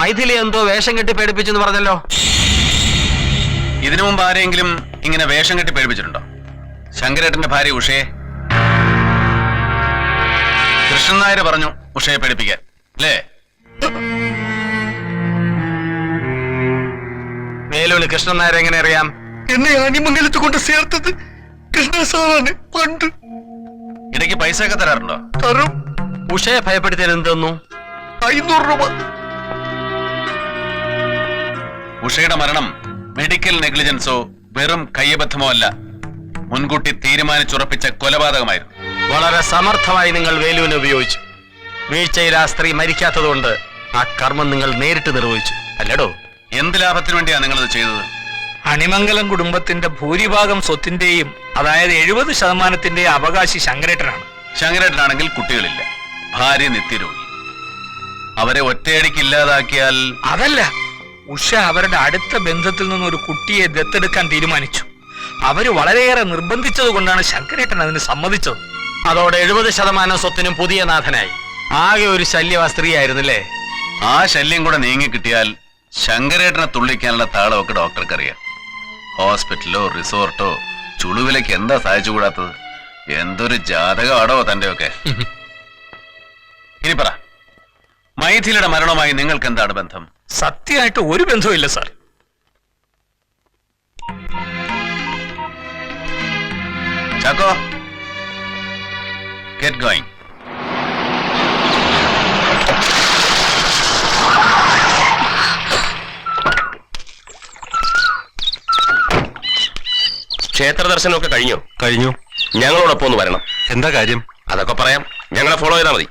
മൈഥിലി എന്തോ വേഷം കെട്ടി പേടിപ്പിച്ചെന്ന് പറഞ്ഞല്ലോ. ഇതിനു മുമ്പ് ആരെങ്കിലും ഇങ്ങനെ വേഷം കെട്ടി പേടിപ്പിച്ചിട്ടുണ്ടോ? ശങ്കരേട്ടന്റെ ഭാര്യ ഉഷയെ. കൃഷ്ണൻ നായർ പറഞ്ഞു ഉഷയെ പേടിപ്പിക്കാൻ, അല്ലേ? വേലുവിന് കൃഷ്ണൻ നായർ എങ്ങനെ അറിയാം? എന്നെ ആനിമംഗലത്ത് കൊണ്ട് ചേർത്തത് കൃഷ്ണ സാറാണ്. പണ്ട് ഇടയ്ക്ക് പൈസ ഒക്കെ തരാറുണ്ടോ? തരും. ഉഷയെ ഭയപ്പെടുത്തിയാൽ എന്ത് തന്നു? 500 രൂപ. ഉഷയുടെ മരണം മെഡിക്കൽ നെഗ്ലിജൻസോ വെറും കയ്യബദ്ധമോ അല്ല, മുൻകൂട്ടി തീരുമാനിച്ചുറപ്പിച്ച കൊലപാതകമായിരുന്നു. വളരെ സമർത്ഥമായി നിങ്ങൾ വേലുവിനെ ഉപയോഗിച്ചു. വീഴ്ചയിൽ ആ സ്ത്രീ മരിക്കാത്തതുകൊണ്ട് ആ കർമ്മം നിങ്ങൾ നേരിട്ട് നിർവഹിച്ചു, അല്ലടോ? എന്ത് ലാഭത്തിനു വേണ്ടിയാ നിങ്ങളത് ചെയ്തത്? അണിമംഗലം കുടുംബത്തിന്റെ ഭൂരിഭാഗം സ്വത്തിന്റെയും, അതായത് 70% അവകാശി ശങ്കരേട്ടനാണ്. ശങ്കരേട്ടനാണെങ്കിൽ കുട്ടികളില്ല, ഭാര്യ നിത്യരോഗി. അവരെ ഒറ്റയടിക്ക് ഇല്ലാതാക്കിയാൽ... അതല്ല, ഉഷ അവരുടെ അടുത്ത ബന്ധത്തിൽ നിന്നൊരു കുട്ടിയെ ദത്തെടുക്കാൻ തീരുമാനിച്ചു. അവര് വളരെയേറെ നിർബന്ധിച്ചത് കൊണ്ടാണ് ശങ്കരേട്ടൻ അതിന് സമ്മതിച്ചത്. അതോടെ 70% സ്വത്തിനും പുതിയ നാഥനായി. ആകെ ഒരു ശല്യം ആ സ്ത്രീ ആയിരുന്നില്ലേ? ആ ശല്യം കൂടെ നീങ്ങി കിട്ടിയാൽ ശങ്കരേട്ടനെ തുള്ളിക്കാനുള്ള താളമൊക്കെ ഡോക്ടർക്കറിയാം. ഹോസ്പിറ്റലോ റിസോർട്ടോ ചുളുവിലേക്ക് എന്താ സഹായിച്ചുകൂടാത്തത്? എന്തൊരു ജാതകമാടോ തന്റെയൊക്കെ. ഇനി പറ, മൈഥിലിയുടെ മരണവുമായി നിങ്ങൾക്ക് എന്താണ് ബന്ധം? സത്യമായിട്ട് ഒരു ബന്ധവുമില്ല സാർ. Chacko, get going. ക്ഷേത്ര ദർശനമൊക്കെ കഴിഞ്ഞോ? കഴിഞ്ഞു. ഞങ്ങളോടൊപ്പം ഒന്ന് വരണം. എന്താ കാര്യം? അതൊക്കെ പറയാം, ഞങ്ങളെ ഫോളോ ചെയ്താൽ മതി.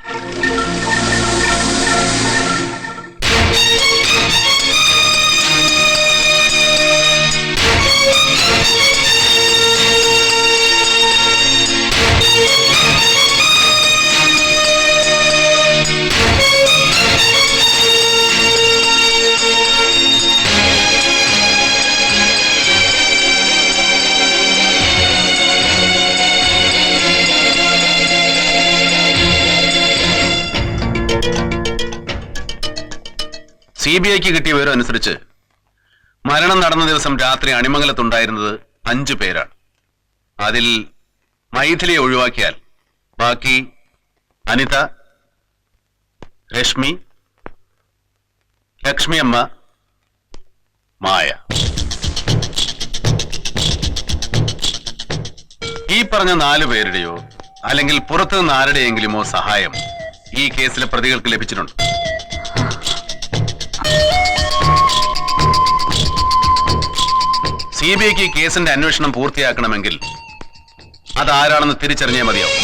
CBIക്ക് കിട്ടിയ വിവരം അനുസരിച്ച് മരണം നടന്ന ദിവസം രാത്രി അണിമംഗലത്തുണ്ടായിരുന്നത് 5 പേരാണ്. അതിൽ മൈഥിലിയെ ഒഴിവാക്കിയാൽ ബാക്കി അനിത, രശ്മി, ലക്ഷ്മിയമ്മ, മായ. ഈ പറഞ്ഞ 4 പേരുടെയോ അല്ലെങ്കിൽ പുറത്തുനിന്ന് ആരുടെയെങ്കിലുമോ സഹായം ഈ കേസിലെ പ്രതികൾക്ക് ലഭിച്ചിട്ടുണ്ട്. CBIക്ക് കേസിന്റെ അന്വേഷണം പൂർത്തിയാക്കണമെങ്കിൽ അതാരാണെന്ന് തിരിച്ചറിഞ്ഞേ മതിയാവും.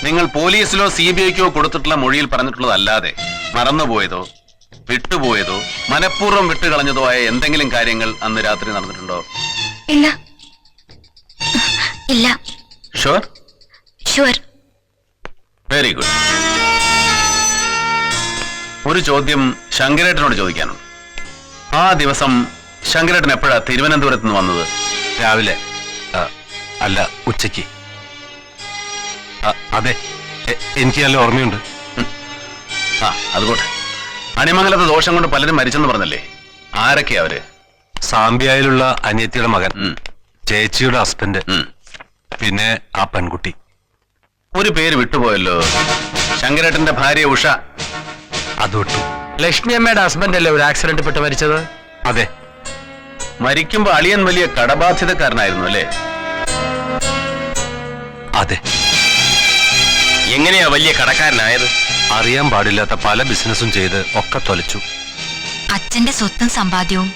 നിങ്ങൾ പോലീസിലോ CBIക്കോ കൊടുത്തിട്ടുള്ള മൊഴിയിൽ പറഞ്ഞിട്ടുള്ളതല്ലാതെ മറന്നുപോയതോ വിട്ടുപോയതോ മനഃപൂർവ്വം വിട്ടുകളഞ്ഞതോ ആയ എന്തെങ്കിലും കാര്യങ്ങൾ അന്ന് രാത്രി നടന്നിട്ടുണ്ടോ? ഇല്ല. ഇല്ല. ഷുവർ? ഷുവർ. Very good. ഒരു ചോദ്യം ശങ്കരേട്ടനോട് ചോദിക്കാനുണ്ട്. ആ ദിവസം ശങ്കരേട്ടൻ എപ്പോഴാ തിരുവനന്തപുരത്ത് നിന്ന് വന്നത്? രാവിലെ. അല്ല, ഉച്ചയ്ക്ക്. അതെ, എനിക്ക് നല്ല ഓർമ്മയുണ്ട്. അതുകൊണ്ട് അണിമംഗലത്തെ ദോഷം കൊണ്ട് പലരും മരിച്ചെന്ന് പറഞ്ഞല്ലേ? ആരൊക്കെയാ അവര്? സാമ്പിയായിലുള്ള അനിയത്തിയുടെ മകൻ, ചേച്ചിയുടെ ഹസ്ബൻഡ്, പിന്നെ ആ പെൺകുട്ടി. ഒരു പേര് വിട്ടുപോയല്ലോ, ശങ്കരേട്ടന്റെ ഭാര്യ ഉഷ. അത് വിട്ടു. ലക്ഷ്മി അമ്മയുടെ ഹസ്ബൻഡ് അല്ലേ ഒരു ആക്സിഡന്റ് പെട്ട് മരിച്ചത്? അതെ. മരിക്കുമ്പോ അളിയൻ വലിയ കടബാധ്യതക്കാരനായിരുന്നു അല്ലേ? അതെ. എങ്ങനെയാ വലിയ കടക്കാരനായത്? അറിയാൻ പാടില്ലാത്ത പല ബിസിനസ്സും ചെയ്ത് ഒക്കെ തൊലച്ചു. അച്ഛന്റെ സ്വത്തും സമ്പാദ്യവും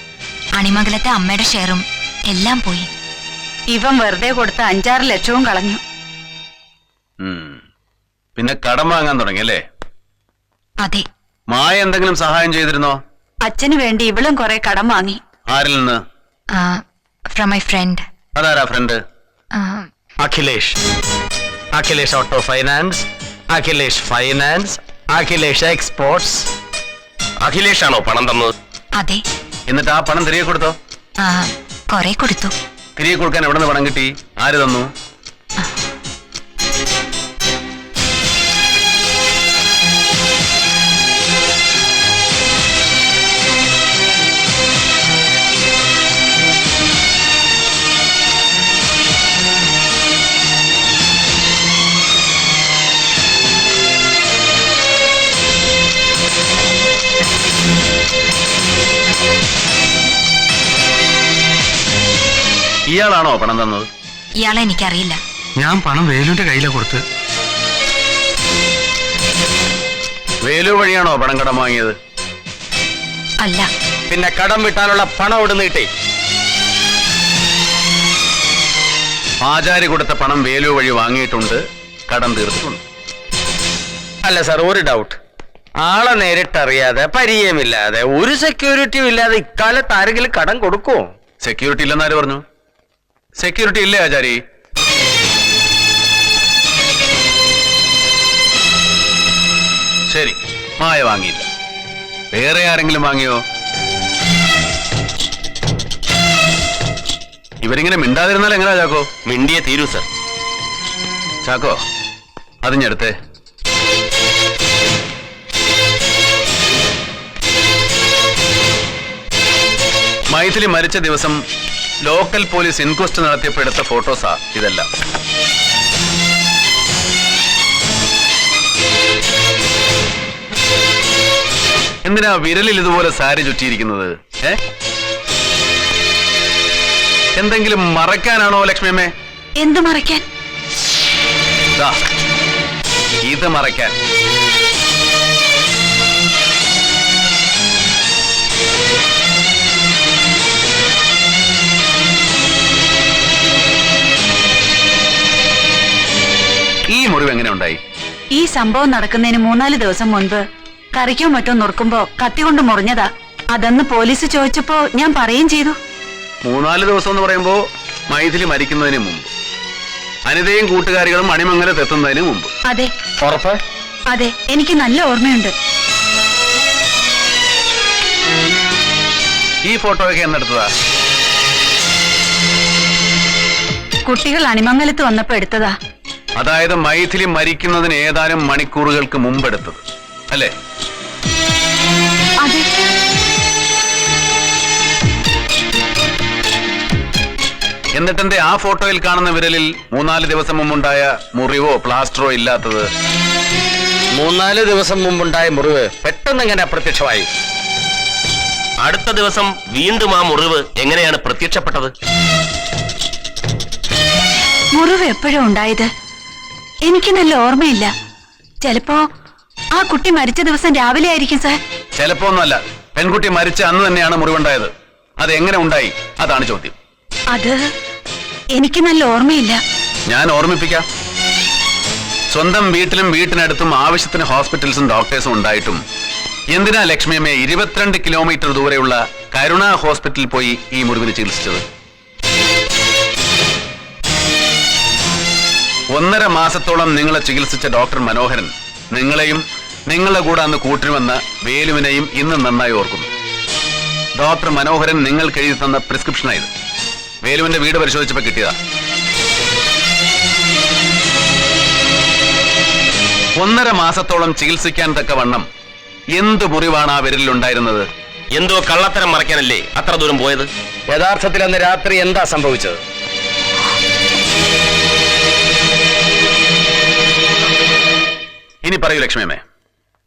അണിമംഗലത്തെ അമ്മയുടെ ഷെയറും എല്ലാം പോയി. ഇവൻ വെറുതെ കൊടുത്ത 5-6 ലക്ഷവും കളഞ്ഞു. പിന്നെ കടം വാങ്ങാൻ തുടങ്ങിയല്ലേ? അതെ. മായ എന്തെങ്കിലും സഹായം ചെയ്തിരുന്നോ? അച്ഛന് വേണ്ടി ഇവളും കുറെ കടം വാങ്ങി. ആരിൽ നിന്ന്? From my friend. അതാരാ friend? Akhilesh. Akhilesh auto finance, Akhilesh finance, Akhilesh exports. Akhilesh ആണോ പണം തന്നത്? അതെ. എന്നിട്ട് ആ പണം തിരികെ കൊടുത്തോ? കൊറേ കൊടുത്തു. തിരികെ കൊടുക്കാൻ എവിടെ നിന്ന് പണം കിട്ടി? ആര് തന്നു? ഇയാളാണോ പണം തന്നത്? ഇയാളെ എനിക്കറിയില്ല. ഞാൻ പണം വേലുവിന്റെ കയ്യിലെ കൊടുത്ത്. വേലു വഴിയാണോ പണം കടം വാങ്ങിയത്? അല്ല. പിന്നെ കടം വിട്ടാനുള്ള പണം ഇവിടെ നീട്ടി. ആചാരി കൊടുത്ത പണം വേലു വഴി വാങ്ങിയിട്ടുണ്ട്, കടം തീർത്തിട്ടുണ്ട്. അല്ല സാർ, ഒരു ഡൗട്ട്. ആളെ നേരിട്ടറിയാതെ പരിചയമില്ലാതെ ഒരു സെക്യൂരിറ്റിയും ഇല്ലാതെ ഇക്കാലത്ത് ആരെങ്കിലും കടം കൊടുക്കുമോ? സെക്യൂരിറ്റി ഇല്ലെന്നാര് പറഞ്ഞു? സെക്യൂരിറ്റി ഇല്ലേ ആചാരി? ശരി, മായ വാങ്ങിയില്ല. വേറെ ആരെങ്കിലും വാങ്ങിയോ? ഇവരിങ്ങനെ മിണ്ടാതിരുന്നാൽ എങ്ങനെയാ ചാക്കോ? മിണ്ടിയെ തീരൂ സർ. ചാക്കോ, അതിഞ്ഞെടുത്തേ. മൈഥിലി മരിച്ച ദിവസം ലോക്കൽ പോലീസ് ഇൻക്വസ്റ്റ് നടത്തിയപ്പോൾ എടുത്ത ഫോട്ടോസാ ഇതെല്ലാം. എന്തിനാ വിരലിൽ ഇതുപോലെ സാരി ചുറ്റിയിരിക്കുന്നത്? എന്തെങ്കിലും മറയ്ക്കാനാണോ ലക്ഷ്മിയമ്മേ? എന്തു മറയ്ക്കാൻ? ദാ, ഇത് മറയ്ക്കാൻ. ഈ മുറിവ് എങ്ങനെ ഉണ്ടായി? ഈ സംഭവം നടക്കുന്നതിന് 3-4 ദിവസം മുൻപ് കറിക്കോ മറ്റോ നുറുക്കുമ്പോ കത്തി കൊണ്ട് മുറിഞ്ഞതാ. അതെന്ന് പോലീസ് ചോദിച്ചപ്പോ ഞാൻ പറയുകയും ചെയ്തു. 3-4 ദിവസം എന്ന് പറയുമ്പോ മൈഥിലി മരിക്കുന്നതിന് മുമ്പ്, അനിതയും കൂട്ടുകാരികളും മണിമംഗലത്ത് എത്തുന്നതിന് മുമ്പ്. അതെ. ഉറപ്പ്? അതെ, എനിക്ക് നല്ല ഓർമ്മയുണ്ട്. ഈ ഫോട്ടോയൊക്കെ എന്നെടുത്തതാ? കുട്ടികൾ അണിമംഗലത്ത് വന്നപ്പോ എടുത്തതാ. അതായത് മൈഥിലി മരിക്കുന്നതിന് ഏതാനും മണിക്കൂറുകൾക്ക് മുമ്പെടുത്തത് അല്ലേ? അതെ. എന്നിട്ടെന്തേ ആ ഫോട്ടോയിൽ കാണുന്ന വിരലിൽ 3-4 ദിവസം മുമ്പുണ്ടായ മുറിവോ പ്ലാസ്റ്ററോ ഇല്ലാത്തത്? 3-4 ദിവസം മുമ്പുണ്ടായ മുറിവ് പെട്ടെന്ന് എങ്ങനെ അപ്രത്യക്ഷമായി? അടുത്ത ദിവസം വീണ്ടും ആ മുറിവ് എങ്ങനെയാണ് പ്രത്യക്ഷപ്പെട്ടത്? മുറിവ് എപ്പോഴും ഉണ്ടായത് എനിക്ക് നല്ല ഓർമ്മയില്ല. ചിലപ്പോ ആ കുട്ടി മരിച്ച ദിവസം രാവിലെ ആയിരിക്കും സാർ. ചിലപ്പോ ഒന്നുമല്ല, പെൺകുട്ടി മരിച്ച അന്ന് തന്നെയാണ് മുറിവുണ്ടായത്. അത് എങ്ങനെ ഉണ്ടായി? അതാണ് ചോദ്യം. അത് എനിക്ക് നല്ല ഓർമ്മയില്ല. ഞാൻ ഓർമ്മിപ്പിക്കാം. സ്വന്തം വീട്ടിലും വീട്ടിനടുത്തും ആവശ്യത്തിന് ഹോസ്പിറ്റൽസും ഡോക്ടേഴ്സും ഉണ്ടായിട്ടും എന്തിനാ ലക്ഷ്മിയമ്മയെ 22 കിലോമീറ്റർ ദൂരെയുള്ള കരുണ ഹോസ്പിറ്റലിൽ പോയി ഈ മുറിവിന് ചികിത്സിച്ചത്? 1.5 മാസത്തോളം നിങ്ങളെ ചികിത്സിച്ച ഡോക്ടർ മനോഹരൻ നിങ്ങളെയും നിങ്ങളുടെ കൂടെ അന്ന് കൂട്ടിനുവന്ന വേലുവിനെയും ഇന്ന് നന്നായി ഓർക്കുന്നു. ഡോക്ടർ മനോഹരൻ നിങ്ങൾക്ക് എഴുതി തന്ന പ്രിസ്ക്രിപ്ഷനായത്. വേലുവിന്റെ വീട് പരിശോധിച്ചപ്പോ കിട്ടിയതാ. 1.5 മാസത്തോളം ചികിത്സിക്കാൻ തക്കവണ്ണം എന്ത് മുറിവാണ് ആ വിരലിലുണ്ടായിരുന്നത്? എന്തോ കള്ളത്തരം മറയ്ക്കാനല്ലേ അത്ര ദൂരം പോയത്? യഥാർത്ഥത്തിൽ അന്ന് രാത്രി എന്താ സംഭവിച്ചത്? ഇനി പറയൂ ലക്ഷ്മിയമ്മേ,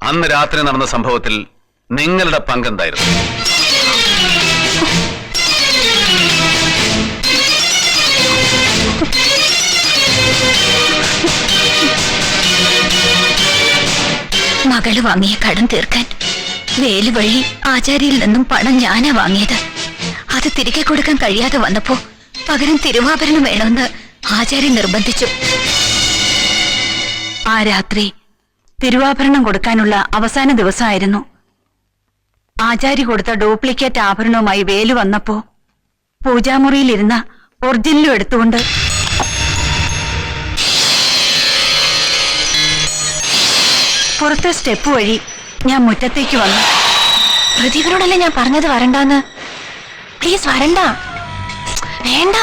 അന്ന് രാത്രി നടന്ന സംഭവത്തിൽ നിങ്ങളുടെ പങ്കെന്തായിരുന്നു? മകള് വാങ്ങിയ കടം തീർക്കാൻ വേലു വഴി ആചാര്യയിൽ നിന്നും പണം ഞാനാ വാങ്ങിയത്. അത് തിരികെ കൊടുക്കാൻ കഴിയാതെ വന്നപ്പോ പകരം തിരുവാഭരണം വേണമെന്ന് ആചാര്യ നിർബന്ധിച്ചു. ആ രാത്രി തിരുവാഭരണം കൊടുക്കാനുള്ള അവസാന ദിവസമായിരുന്നു. ആചാരി കൊടുത്ത ഡ്യൂപ്ലിക്കേറ്റ് ആഭരണവുമായി വേലു വന്നപ്പോ പൂജാമുറിയിലിരുന്ന ഒറിജിനലും എടുത്തുകൊണ്ട് പുറത്തെ സ്റ്റെപ്പ് വഴി ഞാൻ മുറ്റത്തേക്ക് വന്നു. പ്രതികളോടല്ലേ ഞാൻ പറഞ്ഞത് വരണ്ടാന്ന്? പ്ലീസ് വരണ്ട, വേണ്ട.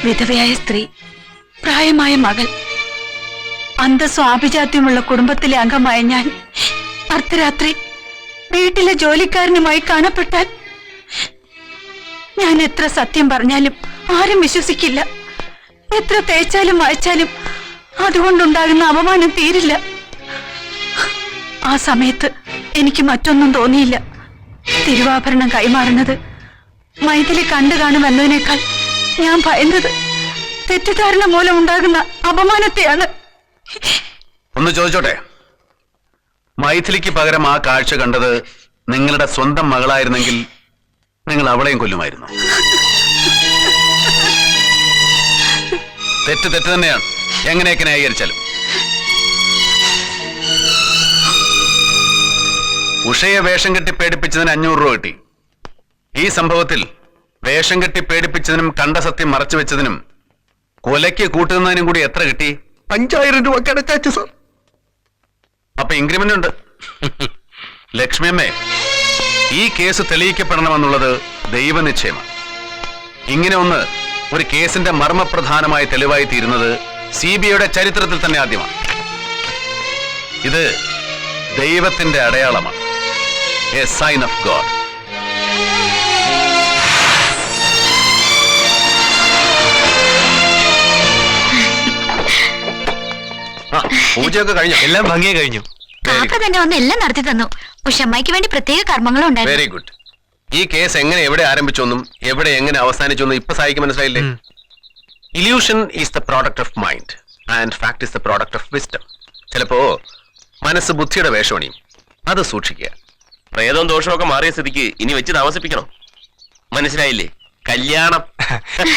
വിധവയായ സ്ത്രീ, പ്രായമായ മകൾ, അന്തസ്സും ആഭിജാത്യമുള്ള കുടുംബത്തിലെ അംഗമായ ഞാൻ അർദ്ധരാത്രി വീട്ടിലെ ജോലിക്കാരനുമായി കാണപ്പെട്ടാൽ ഞാൻ എത്ര സത്യം പറഞ്ഞാലും ആരും വിശ്വസിക്കില്ല. എത്ര തേച്ചാലും വായിച്ചാലും അതുകൊണ്ടുണ്ടാകുന്ന അപമാനം തീരില്ല. ആ സമയത്ത് എനിക്ക് മറ്റൊന്നും തോന്നിയില്ല. തിരുവാഭരണം കൈമാറുന്നത് മൈഥിലി കണ്ടു കാണുമെന്നതിനേക്കാൾ ഞാൻ ഭയന്നത് തെറ്റിദ്ധാരണ മൂലം ഉണ്ടാകുന്ന അപമാനത്തെയാണ്. ഒന്ന് ചോദിച്ചോട്ടെ, മൈഥിലിക്ക് പകരം ആ കാഴ്ച കണ്ടത് നിങ്ങളുടെ സ്വന്തം മകളായിരുന്നെങ്കിൽ നിങ്ങൾ അവളെയും കൊല്ലുമായിരുന്നു. തെറ്റ് തെറ്റ് തന്നെയാണ്, എങ്ങനെയൊക്കെ ന്യായീകരിച്ചാലും. ഉഷയെ വേഷം കെട്ടി പേടിപ്പിച്ചതിന് 500 രൂപ കിട്ടി. ഈ സംഭവത്തിൽ വേഷം കെട്ടി പേടിപ്പിച്ചതിനും കണ്ട സത്യം മറച്ചു വെച്ചതിനും കൊലയ്ക്ക് കൂട്ടുന്നതിനും കൂടി എത്ര കിട്ടി? 5000 രൂപ കിടക്കാച്ചു സാർ. അപ്പൊ ഇൻക്രിമെന്റ് ഉണ്ട്. ലക്ഷ്മിയമ്മേ, ഈ കേസ് തെളിയിക്കപ്പെടണമെന്നുള്ളത് ദൈവനിശ്ചയമാണ്. ഇങ്ങനെ ഒന്ന് ഒരു കേസിന്റെ മർമ്മപ്രധാനമായ തെളിവായി തീരുന്നത് CBIയുടെ ചരിത്രത്തിൽ തന്നെ ആദ്യമാണ്. ഇത് ദൈവത്തിന്റെ അടയാളമാണ്, എ സൈൻ ഓഫ് ഗോഡ്. പൂജയൊക്കെ കഴിഞ്ഞോ? എല്ലാം ഭംഗിയെ കഴിഞ്ഞു. കാക്ക തന്നെ വന്ന് എല്ലാം നടത്തി തന്നു. ഉഷമ്മയ്ക്ക് വേണ്ടി പ്രത്യേക കർമ്മങ്ങളും ഉണ്ടായിരുന്നു. Very good. ഈ കേസ് എങ്ങനെ എവിടെ ആരംഭിച്ചൊന്നും എവിടെ എങ്ങനെ അവസാനിച്ചൊന്നും ഇപ്പൊ സായിക്ക് മനസ്സിലായില്ലേ? Illusion is the product of mind and fact is the product of wisdom. ചിലപ്പോ മനസ്സ് ബുദ്ധിയുടെ വേഷമണിയും, അത് സൂക്ഷിക്കുക. പ്രേതവും ദോഷമൊക്കെ മാറിയ സ്ഥിതിക്ക് ഇനി വെച്ച് താമസിപ്പിക്കണം. മനസ്സിലായില്ലേ? കല്യാണം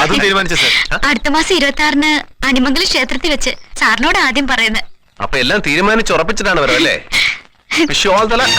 അതും തീരുമാനിച്ചു സാർ. അടുത്ത മാസം 26-ന് അണിമംഗലം ക്ഷേത്രത്തിൽ വെച്ച് സാറിനോട് ആദ്യം പറയുന്നത്. അപ്പൊ എല്ലാം തീരുമാനിച്ച് ഉറപ്പിച്ചിട്ടാണ് വരവല്ലേ? Wish you all the luck.